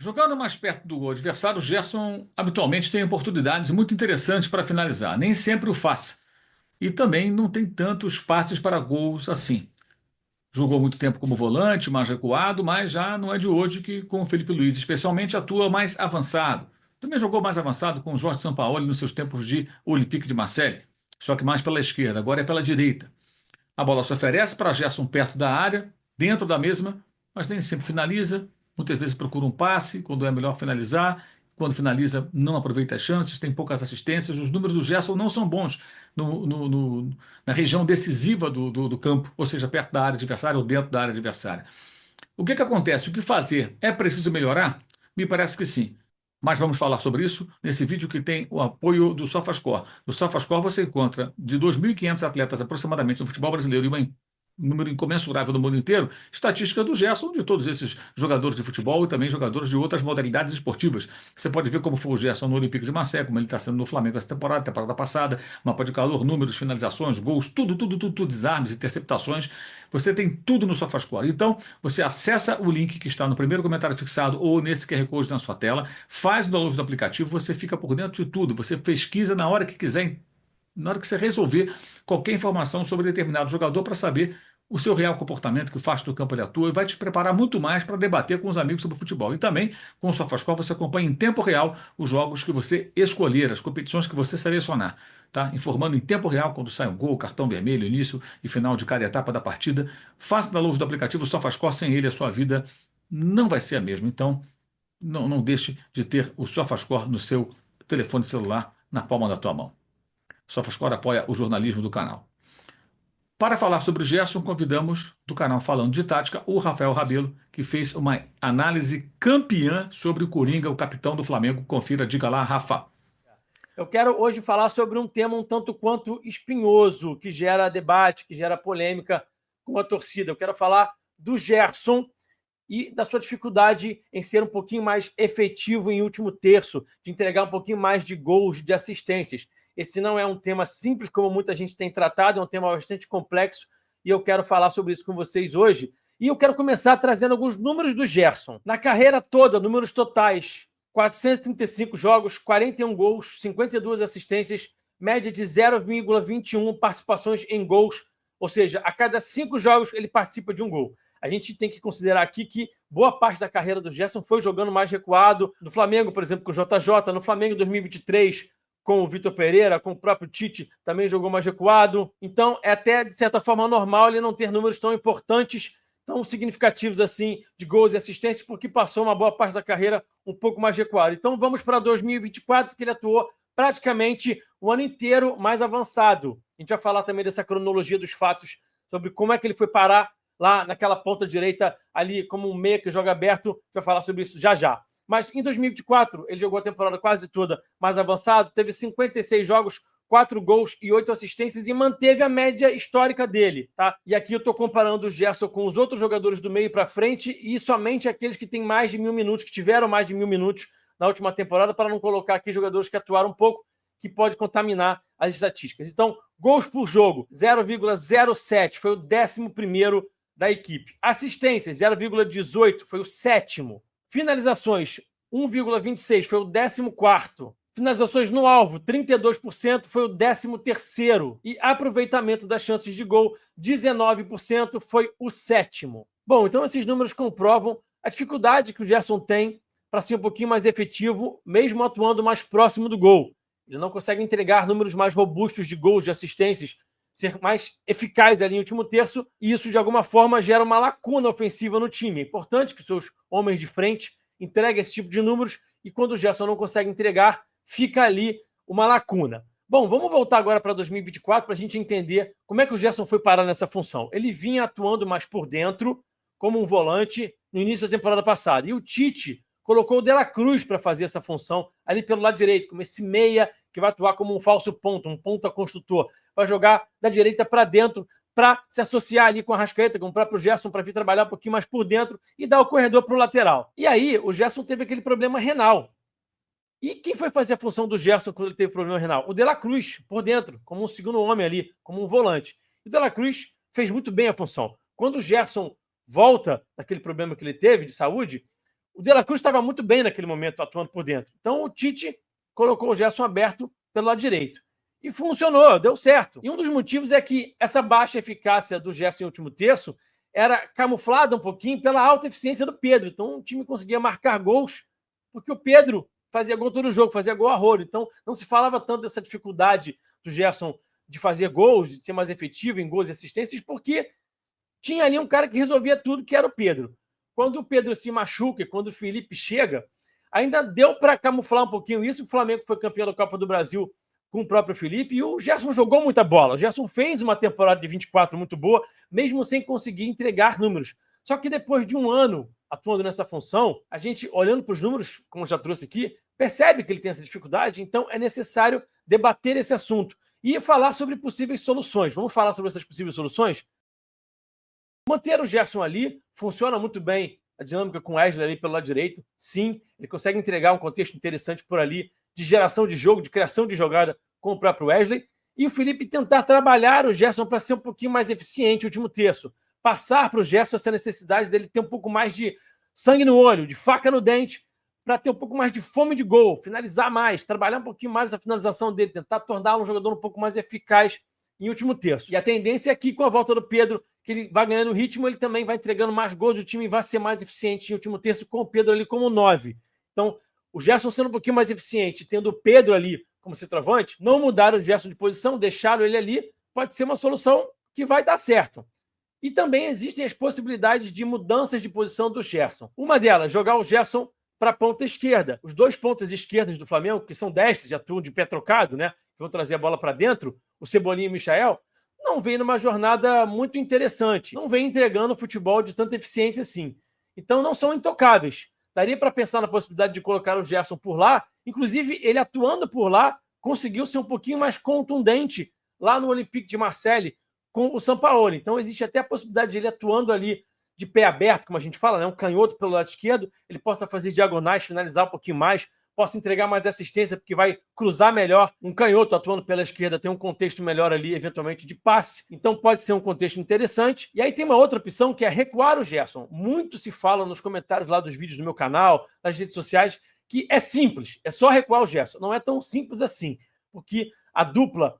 Jogando mais perto do adversário, o Gerson habitualmente tem oportunidades muito interessantes para finalizar. Nem sempre o faz. E também não tem tantos passes para gols assim. Jogou muito tempo como volante, mais recuado, mas já não é de hoje que com o Felipe Luiz, especialmente atua mais avançado. Também jogou mais avançado com o Jorge Sampaoli nos seus tempos de Olympique de Marseille, só que mais pela esquerda, agora é pela direita. A bola se oferece para Gerson perto da área, dentro da mesma, mas nem sempre finaliza. Muitas vezes procura um passe, quando é melhor finalizar. Quando finaliza, não aproveita as chances, tem poucas assistências. Os números do Gerson não são bons na região decisiva do campo, ou seja, perto da área adversária ou dentro da área adversária. O que acontece? O que fazer? É preciso melhorar? Me parece que sim. Mas vamos falar sobre isso nesse vídeo que tem o apoio do SofaScore. No SofaScore você encontra de 2.500 atletas aproximadamente no futebol brasileiro e um número incomensurável no mundo inteiro, estatística do Gerson, de todos esses jogadores de futebol e também jogadores de outras modalidades esportivas. Você pode ver como foi o Gerson no Olympique de Marseille, como ele está sendo no Flamengo essa temporada passada, mapa de calor, números, finalizações, gols, tudo, desarmes, interceptações. Você tem tudo no SofaScore. Então, você acessa o link que está no primeiro comentário fixado ou nesse QR Code na sua tela, faz o download do aplicativo, você fica por dentro de tudo, você pesquisa na hora que quiser, na hora que você resolver qualquer informação sobre determinado jogador para saber o seu real comportamento, que faixa do campo ele atua, e vai te preparar muito mais para debater com os amigos sobre futebol. E também, com o SofaScore, você acompanha em tempo real os jogos que você escolher, as competições que você selecionar. Tá? Informando em tempo real quando sai um gol, cartão vermelho, início e final de cada etapa da partida. Faça o download do aplicativo SofaScore, sem ele a sua vida não vai ser a mesma. Então, não deixe de ter o SofaScore no seu telefone celular, na palma da tua mão. SofaScore apoia o jornalismo do canal. Para falar sobre o Gerson, convidamos do canal Falando de Tática o Rafael Rabelo, que fez uma análise campeã sobre o Coringa, o capitão do Flamengo. Confira, diga lá, Rafa. Eu quero hoje falar sobre um tema um tanto quanto espinhoso, que gera debate, que gera polêmica com a torcida. Eu quero falar do Gerson e da sua dificuldade em ser um pouquinho mais efetivo em último terço, de entregar um pouquinho mais de gols, de assistências. Esse não é um tema simples, como muita gente tem tratado, é um tema bastante complexo, e eu quero falar sobre isso com vocês hoje. E eu quero começar trazendo alguns números do Gerson. Na carreira toda, números totais: 435 jogos, 41 gols, 52 assistências, média de 0,21 participações em gols, ou seja, a cada 5 jogos ele participa de um gol. A gente tem que considerar aqui que boa parte da carreira do Gerson foi jogando mais recuado. No Flamengo, por exemplo, com o JJ, no Flamengo em 2023, com o Vitor Pereira, com o próprio Tite, também jogou mais recuado. Então, é até, de certa forma, normal ele não ter números tão importantes, tão significativos assim, de gols e assistências, porque passou uma boa parte da carreira um pouco mais recuado. Então, vamos para 2024, que ele atuou praticamente o ano inteiro mais avançado. A gente vai falar também dessa cronologia dos fatos, sobre como é que ele foi parar lá naquela ponta direita, ali como um meia que joga aberto. A gente vai falar sobre isso já já. Mas em 2024, ele jogou a temporada quase toda mais avançado, teve 56 jogos, 4 gols e 8 assistências e manteve a média histórica dele, tá? E aqui eu tô comparando o Gerson com os outros jogadores do meio para frente e somente aqueles que têm mais de 1.000 minutos, que tiveram mais de 1.000 minutos na última temporada, para não colocar aqui jogadores que atuaram um pouco, que pode contaminar as estatísticas. Então, gols por jogo, 0,07, foi o 11º da equipe. Assistências, 0,18, foi o 7º. Finalizações, 1,26, foi o 14º. Finalizações no alvo, 32%, foi o 13º. E aproveitamento das chances de gol, 19%, foi o 7º. Bom, então esses números comprovam a dificuldade que o Gerson tem para ser um pouquinho mais efetivo, mesmo atuando mais próximo do gol. Ele não consegue entregar números mais robustos de gols, de assistências, ser mais eficaz ali em último terço, e isso, de alguma forma, gera uma lacuna ofensiva no time. É importante que os seus homens de frente entreguem esse tipo de números, e quando o Gerson não consegue entregar, fica ali uma lacuna. Bom, vamos voltar agora para 2024 para a gente entender como é que o Gerson foi parar nessa função. Ele vinha atuando mais por dentro, como um volante, no início da temporada passada. E o Tite colocou o De La Cruz para fazer essa função ali pelo lado direito, como esse meia que vai atuar como um falso ponta, um ponta construtor. Vai jogar da direita para dentro, para se associar ali com a Arrascaeta, com o próprio Gerson, para vir trabalhar um pouquinho mais por dentro e dar o corredor para o lateral. E aí, o Gerson teve aquele problema renal. E quem foi fazer a função do Gerson quando ele teve problema renal? O De La Cruz, por dentro, como um segundo homem ali, como um volante. E o De La Cruz fez muito bem a função. Quando o Gerson volta daquele problema que ele teve de saúde, O De La Cruz estava muito bem naquele momento, atuando por dentro. Então o Tite colocou o Gerson aberto pelo lado direito. E funcionou, deu certo. E um dos motivos é que essa baixa eficácia do Gerson em último terço era camuflada um pouquinho pela alta eficiência do Pedro. Então o time conseguia marcar gols, porque o Pedro fazia gol todo jogo, fazia gol a rodo. Então não se falava tanto dessa dificuldade do Gerson de fazer gols, de ser mais efetivo em gols e assistências, porque tinha ali um cara que resolvia tudo, que era o Pedro. Quando o Pedro se machuca e quando o Felipe chega, ainda deu para camuflar um pouquinho isso. O Flamengo foi campeão da Copa do Brasil com o próprio Felipe e o Gerson jogou muita bola. O Gerson fez uma temporada de 24 muito boa, mesmo sem conseguir entregar números. Só que depois de um ano atuando nessa função, a gente, olhando para os números, como já trouxe aqui, percebe que ele tem essa dificuldade, então é necessário debater esse assunto e falar sobre possíveis soluções. Vamos falar sobre essas possíveis soluções? Manter o Gerson ali, funciona muito bem a dinâmica com o Wesley ali pelo lado direito. Sim, ele consegue entregar um contexto interessante por ali, de geração de jogo, de criação de jogada com o próprio Wesley. E o Felipe tentar trabalhar o Gerson para ser um pouquinho mais eficiente no último terço. Passar para o Gerson essa necessidade dele ter um pouco mais de sangue no olho, de faca no dente, para ter um pouco mais de fome de gol, finalizar mais, trabalhar um pouquinho mais a finalização dele, tentar torná-lo um jogador um pouco mais eficaz em último terço. E a tendência é que, com a volta do Pedro, que ele vai ganhando ritmo, ele também vai entregando mais gols, o time vai ser mais eficiente em último terço, com o Pedro ali como 9. Então, o Gerson sendo um pouquinho mais eficiente, tendo o Pedro ali como centroavante, não mudaram o Gerson de posição, deixaram ele ali, pode ser uma solução que vai dar certo. E também existem as possibilidades de mudanças de posição do Gerson. Uma delas, jogar o Gerson para a ponta esquerda. Os dois pontas esquerdas do Flamengo, que são destros, já atuam de pé trocado, né? Vão trazer a bola para dentro, o Cebolinha e o Michael, não vem numa jornada muito interessante. Não vem entregando futebol de tanta eficiência assim. Então não são intocáveis. Daria para pensar na possibilidade de colocar o Gerson por lá. Inclusive, ele atuando por lá, conseguiu ser um pouquinho mais contundente lá no Olympique de Marseille com o Sampaoli. Então existe até a possibilidade de ele atuando ali de pé aberto, como a gente fala, né? Um canhoto pelo lado esquerdo, ele possa fazer diagonais, finalizar um pouquinho mais, possa entregar mais assistência, porque vai cruzar melhor. Um canhoto atuando pela esquerda tem um contexto melhor ali, eventualmente, de passe. Então pode ser um contexto interessante. E aí tem uma outra opção, que é recuar o Gerson. Muito se fala nos comentários lá dos vídeos do meu canal, nas redes sociais, que é simples, é só recuar o Gerson. Não é tão simples assim, porque a dupla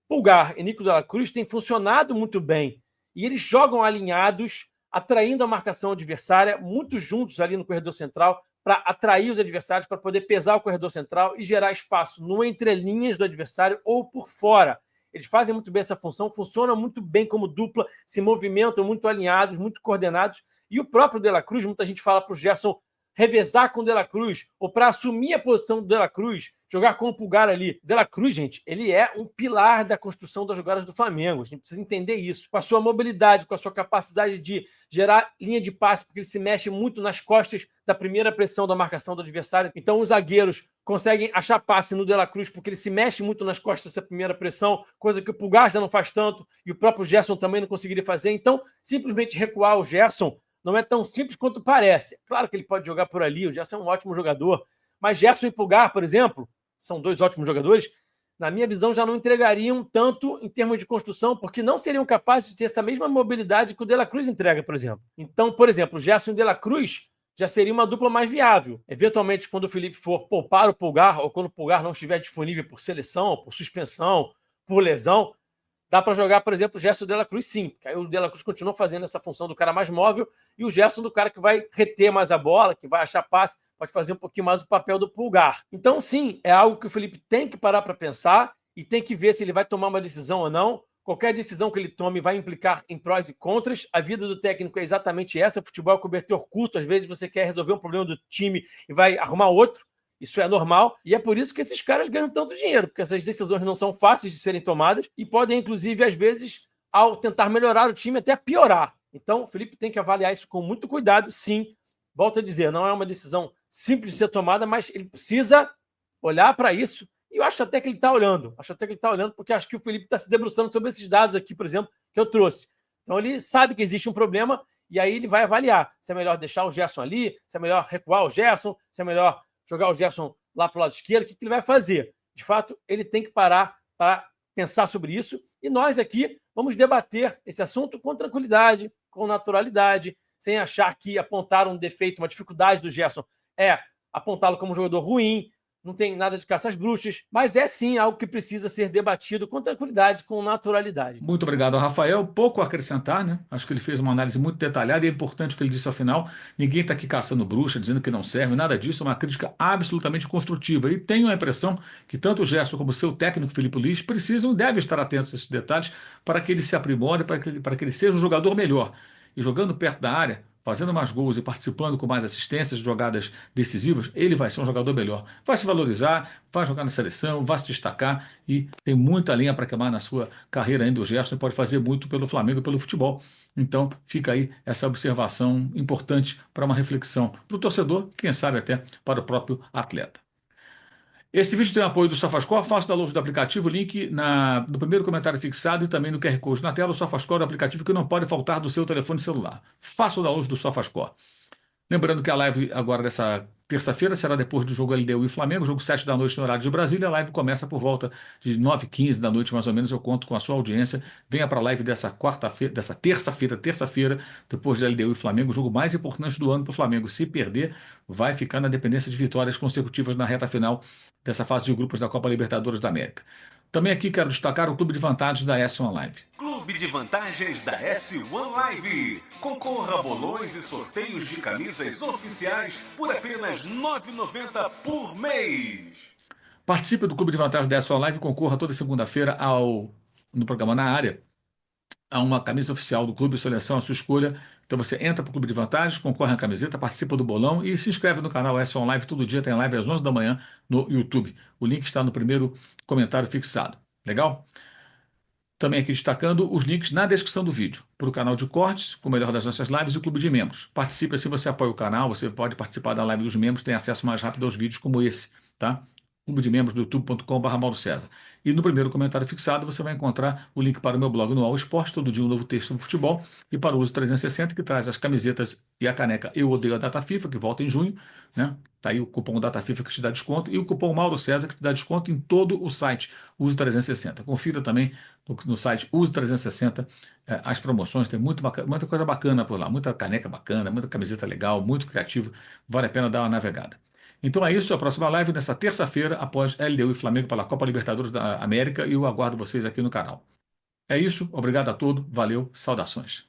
Pulgar e Nico de la Cruz tem funcionado muito bem. E eles jogam alinhados, atraindo a marcação adversária, muito juntos ali no corredor central, para atrair os adversários, para poder pesar o corredor central e gerar espaço no entrelinhas do adversário ou por fora. Eles fazem muito bem essa função, funcionam muito bem como dupla, se movimentam muito alinhados, muito coordenados. E o próprio De La Cruz, muita gente fala para o Gerson revezar com o De La Cruz, ou para assumir a posição do De La Cruz, jogar com o Pulgar ali. De La Cruz, gente, ele é um pilar da construção das jogadas do Flamengo. A gente precisa entender isso. Com a sua mobilidade, com a sua capacidade de gerar linha de passe, porque ele se mexe muito nas costas da primeira pressão da marcação do adversário. Então, os zagueiros conseguem achar passe no De La Cruz, porque ele se mexe muito nas costas dessa primeira pressão, coisa que o Pulgar já não faz tanto, e o próprio Gerson também não conseguiria fazer. Então, simplesmente recuar o Gerson não é tão simples quanto parece. Claro que ele pode jogar por ali, o Gerson é um ótimo jogador, mas Gerson e Pulgar, por exemplo, são dois ótimos jogadores, na minha visão já não entregariam tanto em termos de construção, porque não seriam capazes de ter essa mesma mobilidade que o De La Cruz entrega, por exemplo. Então, por exemplo, o Gerson e o De La Cruz já seria uma dupla mais viável. Eventualmente, quando o Felipe for poupar o Pulgar, ou quando o Pulgar não estiver disponível por seleção, por suspensão, por lesão, dá para jogar, por exemplo, o Gerson De La Cruz, sim. Porque aí o De La Cruz continua fazendo essa função do cara mais móvel e o Gerson do cara que vai reter mais a bola, que vai achar passe, pode fazer um pouquinho mais o papel do Pulgar. Então, sim, é algo que o Felipe tem que parar para pensar e tem que ver se ele vai tomar uma decisão ou não. Qualquer decisão que ele tome vai implicar em prós e contras. A vida do técnico é exatamente essa. Futebol é cobertor curto. Às vezes você quer resolver um problema do time e vai arrumar outro. Isso é normal e é por isso que esses caras ganham tanto dinheiro, porque essas decisões não são fáceis de serem tomadas e podem, inclusive, às vezes, ao tentar melhorar o time, até piorar. Então, o Felipe tem que avaliar isso com muito cuidado, sim. Volto a dizer, não é uma decisão simples de ser tomada, mas ele precisa olhar para isso e eu acho até que ele está olhando. Acho até que ele está olhando porque acho que o Felipe está se debruçando sobre esses dados aqui, por exemplo, que eu trouxe. Então, ele sabe que existe um problema e aí ele vai avaliar se é melhor deixar o Gerson ali, se é melhor recuar o Gerson, se é melhor jogar o Gerson lá para o lado esquerdo, o que ele vai fazer? De fato, ele tem que parar para pensar sobre isso e nós aqui vamos debater esse assunto com tranquilidade, com naturalidade, sem achar que apontar um defeito, uma dificuldade do Gerson é apontá-lo como um jogador ruim, não tem nada de caça às bruxas, mas é sim algo que precisa ser debatido com tranquilidade, com naturalidade. Muito obrigado ao Rafael. Pouco a acrescentar, né? Acho que ele fez uma análise muito detalhada e é importante o que ele disse ao final. Ninguém está aqui caçando bruxa, dizendo que não serve, nada disso. É uma crítica absolutamente construtiva. E tenho a impressão que tanto o Gerson como o seu técnico, Filipe Luiz, precisam, devem estar atentos a esses detalhes para que ele se aprimore, para que ele seja um jogador melhor. E jogando perto da área, fazendo mais gols e participando com mais assistências de jogadas decisivas, ele vai ser um jogador melhor. Vai se valorizar, vai jogar na seleção, vai se destacar e tem muita linha para queimar na sua carreira ainda. O Gerson pode fazer muito pelo Flamengo e pelo futebol. Então fica aí essa observação importante para uma reflexão para o torcedor, quem sabe até para o próprio atleta. Esse vídeo tem apoio do SofaScore. Faça o download do aplicativo, link no primeiro comentário fixado e também no QR Code na tela. O SofaScore é o aplicativo que não pode faltar do seu telefone celular. Faça o download do SofaScore. Lembrando que a live agora dessa terça-feira será depois do jogo LDU e Flamengo, jogo 7 da noite no horário de Brasília. A live começa por volta de 9h15 da noite, mais ou menos. Eu conto com a sua audiência. Venha para a live dessa quarta-feira, dessa terça-feira, depois de LDU e Flamengo, o jogo mais importante do ano para o Flamengo. Se perder, vai ficar na dependência de vitórias consecutivas na reta final dessa fase de grupos da Copa Libertadores da América. Também aqui quero destacar o Clube de Vantagens da S1 Live. Clube de Vantagens da S1 Live. Concorra a bolões e sorteios de camisas oficiais por apenas R$ 9,90 por mês. Participe do Clube de Vantagens da S1 Live e concorra toda segunda-feira no programa Na Área a uma camisa oficial do clube, seleção, a sua escolha. Então você entra para o Clube de Vantagens, concorre à camiseta, participa do bolão e se inscreve no canal S1 Live. Todo dia tem live às 11 da manhã no YouTube. O link está no primeiro comentário fixado. Legal? Também aqui destacando os links na descrição do vídeo, para o canal de cortes, com o melhor das nossas lives e o clube de membros. Participe assim, você apoia o canal, você pode participar da live dos membros, tem acesso mais rápido aos vídeos como esse, tá? Clube de membros do youtube.com.br Mauro César. E no primeiro comentário fixado você vai encontrar o link para o meu blog no All Esporte, todo dia um novo texto sobre futebol, e para o Uso 360, que traz as camisetas e a caneca Eu Odeio a Data FIFA, que volta em junho, né? Tá aí o cupom Data FIFA que te dá desconto, e o cupom Mauro César que te dá desconto em todo o site Uso 360. Confira também no site Uso 360 as promoções, tem muita coisa bacana por lá, muita caneca bacana, muita camiseta legal, muito criativo, vale a pena dar uma navegada. Então é isso, a próxima live nessa terça-feira, após LDU e Flamengo pela Copa Libertadores da América, e eu aguardo vocês aqui no canal. É isso, obrigado a todos, valeu, saudações.